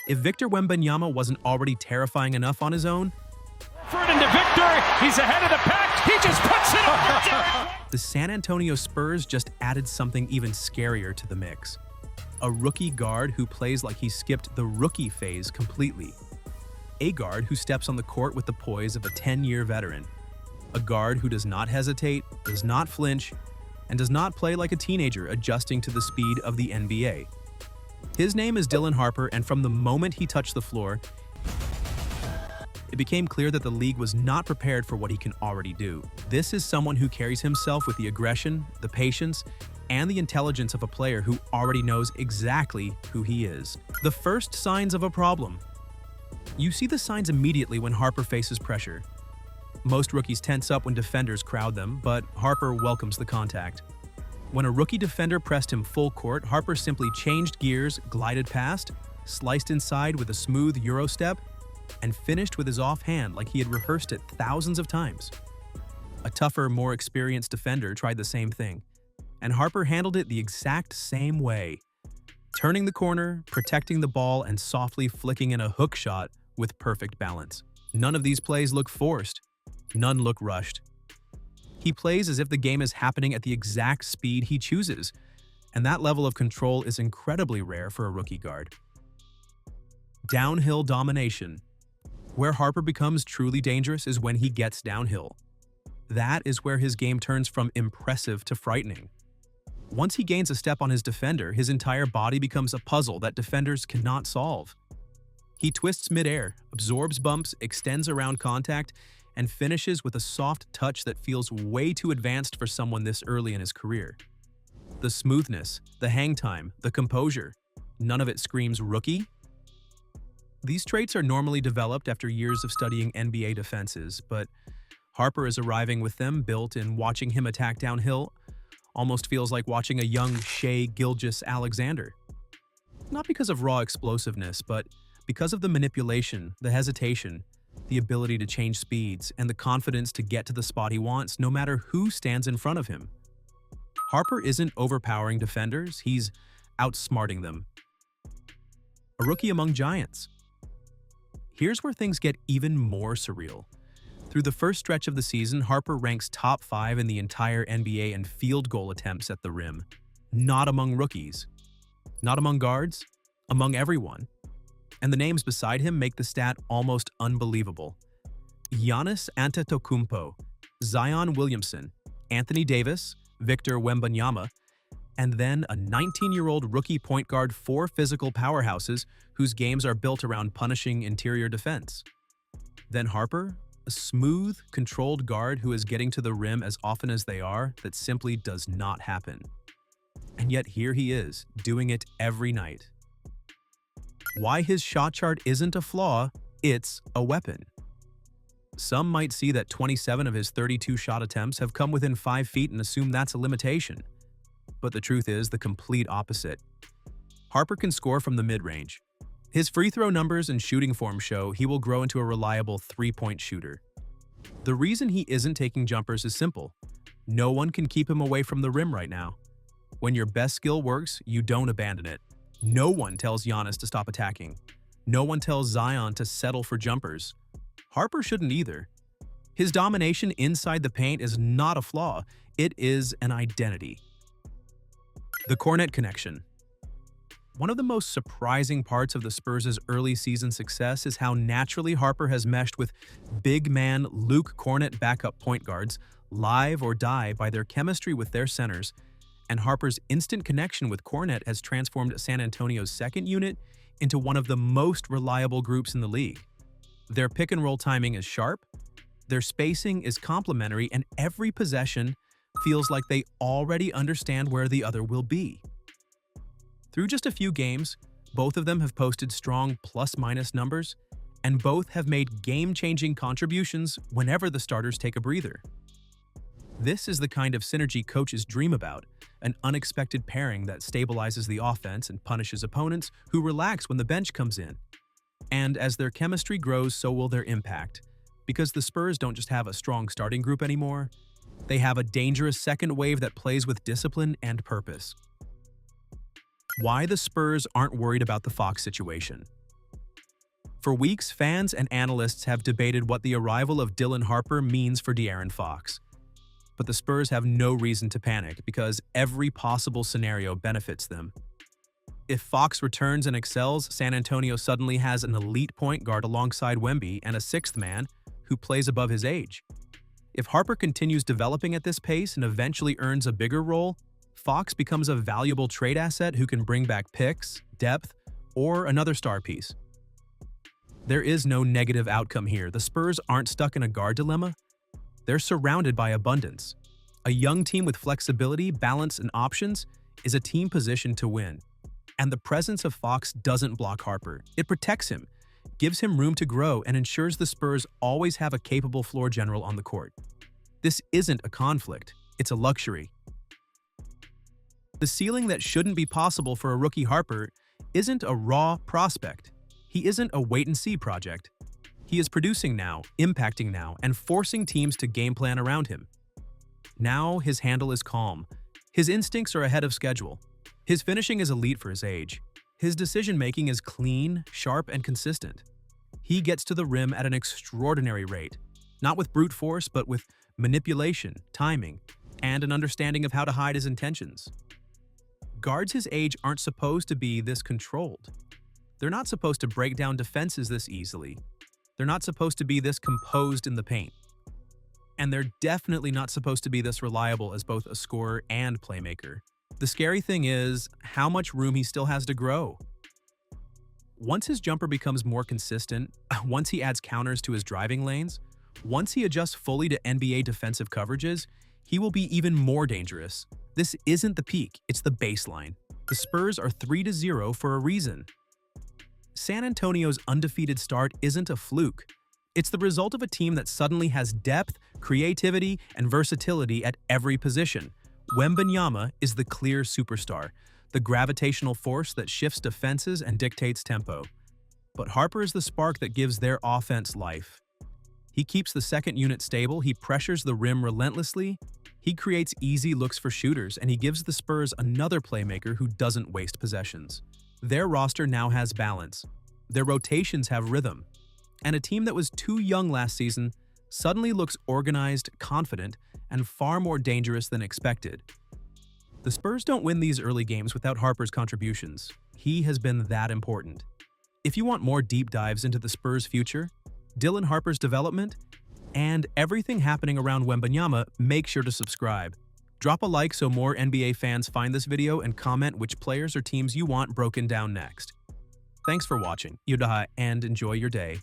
If Victor Wembanyama wasn't already terrifying enough on his own, Into Victor, he's ahead of the pack, he just puts it over. the San Antonio Spurs just added something even scarier to the mix. A rookie guard who plays like he skipped the rookie phase completely. A guard who steps on the court with the poise of a 10-year veteran. A guard who does not hesitate, does not flinch, and does not play like a teenager adjusting to the speed of the NBA. His name is Dylan Harper, and from the moment he touched the floor, it became clear that the league was not prepared for what he can already do. This is someone who carries himself with the aggression, the patience, and the intelligence of a player who already knows exactly who he is. The first signs of a problem. You see the signs immediately when Harper faces pressure. Most rookies tense up when defenders crowd them, but Harper welcomes the contact. When a rookie defender pressed him full court, Harper simply changed gears, glided past, sliced inside with a smooth Euro step, and finished with his offhand like he had rehearsed it thousands of times. A tougher, more experienced defender tried the same thing, and Harper handled it the exact same way, turning the corner, protecting the ball, and softly flicking in a hook shot with perfect balance. None of these plays look forced. None look rushed. He plays as if the game is happening at the exact speed he chooses, and that level of control is incredibly rare for a rookie guard. Downhill domination. Where Harper becomes truly dangerous is when he gets downhill. That is where his game turns from impressive to frightening. Once he gains a step on his defender, his entire body becomes a puzzle that defenders cannot solve. He twists midair, absorbs bumps, extends around contact, and finishes with a soft touch that feels way too advanced for someone this early in his career. The smoothness, the hang time, the composure, none of it screams rookie. These traits are normally developed after years of studying NBA defenses, but Harper is arriving with them built, and watching him attack downhill almost feels like watching a young Shai Gilgeous-Alexander. Not because of raw explosiveness, but because of the manipulation, the hesitation, the ability to change speeds, and the confidence to get to the spot he wants no matter who stands in front of him. Harper isn't overpowering defenders, he's outsmarting them. A rookie among giants. Here's where things get even more surreal. Through the first stretch of the season, Harper ranks top 5 in the entire NBA in field goal attempts at the rim. Not among rookies. Not among guards. Among everyone. And the names beside him make the stat almost unbelievable. Giannis Antetokounmpo, Zion Williamson, Anthony Davis, Victor Wembanyama, and then a 19-year-old rookie point guard, 4 physical powerhouses whose games are built around punishing interior defense. Then Harper, a smooth, controlled guard who is getting to the rim as often as they are, that simply does not happen. And yet here he is, doing it every night. Why his shot chart isn't a flaw, it's a weapon. Some might see that 27 of his 32 shot attempts have come within 5 feet and assume that's a limitation. But the truth is the complete opposite. Harper can score from the mid-range. His free throw numbers and shooting form show he will grow into a reliable 3-point shooter. The reason he isn't taking jumpers is simple. No one can keep him away from the rim right now. When your best skill works, you don't abandon it. No one tells Giannis to stop attacking. No one tells Zion to settle for jumpers. Harper shouldn't either. His domination inside the paint is not a flaw, it is an identity. The Kornet connection. One of the most surprising parts of the Spurs' early season success is how naturally Harper has meshed with big man Luke Kornet backup point guards, live or die by their chemistry with their centers, and Harper's instant connection with Kornet has transformed San Antonio's second unit into one of the most reliable groups in the league. Their pick-and-roll timing is sharp, their spacing is complementary, and every possession feels like they already understand where the other will be. Through just a few games, both of them have posted strong plus-minus numbers, and both have made game-changing contributions whenever the starters take a breather. This is the kind of synergy coaches dream about, an unexpected pairing that stabilizes the offense and punishes opponents who relax when the bench comes in. And as their chemistry grows, so will their impact, because the Spurs don't just have a strong starting group anymore, they have a dangerous second wave that plays with discipline and purpose. Why the Spurs aren't worried about the Fox situation. For weeks, fans and analysts have debated what the arrival of Dylan Harper means for De'Aaron Fox. But the Spurs have no reason to panic because every possible scenario benefits them. If Fox returns and excels, San Antonio suddenly has an elite point guard alongside Wemby and a sixth man who plays above his age. If Harper continues developing at this pace and eventually earns a bigger role, Fox becomes a valuable trade asset who can bring back picks, depth, or another star piece. There is no negative outcome here. The Spurs aren't stuck in a guard dilemma. They're surrounded by abundance. A young team with flexibility, balance, and options is a team positioned to win. And the presence of Fox doesn't block Harper. It protects him, gives him room to grow, and ensures the Spurs always have a capable floor general on the court. This isn't a conflict, it's a luxury. The ceiling that shouldn't be possible for a rookie Harper isn't a raw prospect. He isn't a wait-and-see project. He is producing now, impacting now, and forcing teams to game plan around him. Now his handle is calm. His instincts are ahead of schedule. His finishing is elite for his age. His decision-making is clean, sharp, and consistent. He gets to the rim at an extraordinary rate, not with brute force, but with manipulation, timing, and an understanding of how to hide his intentions. Guards his age aren't supposed to be this controlled. They're not supposed to break down defenses this easily. They're not supposed to be this composed in the paint. And they're definitely not supposed to be this reliable as both a scorer and playmaker. The scary thing is how much room he still has to grow. Once his jumper becomes more consistent, once he adds counters to his driving lanes, once he adjusts fully to NBA defensive coverages, he will be even more dangerous. This isn't the peak, it's the baseline. The Spurs are 3-0 for a reason. San Antonio's undefeated start isn't a fluke. It's the result of a team that suddenly has depth, creativity, and versatility at every position. Wembanyama is the clear superstar, the gravitational force that shifts defenses and dictates tempo. But Harper is the spark that gives their offense life. He keeps the second unit stable, he pressures the rim relentlessly, he creates easy looks for shooters, and he gives the Spurs another playmaker who doesn't waste possessions. Their roster now has balance. Their rotations have rhythm. And a team that was too young last season suddenly looks organized, confident, and far more dangerous than expected. The Spurs don't win these early games without Harper's contributions. He has been that important. If you want more deep dives into the Spurs' future, Dylan Harper's development, and everything happening around Wembanyama, make sure to subscribe. Drop a like so more NBA fans find this video and comment which players or teams you want broken down next. Thanks for watching, and enjoy your day.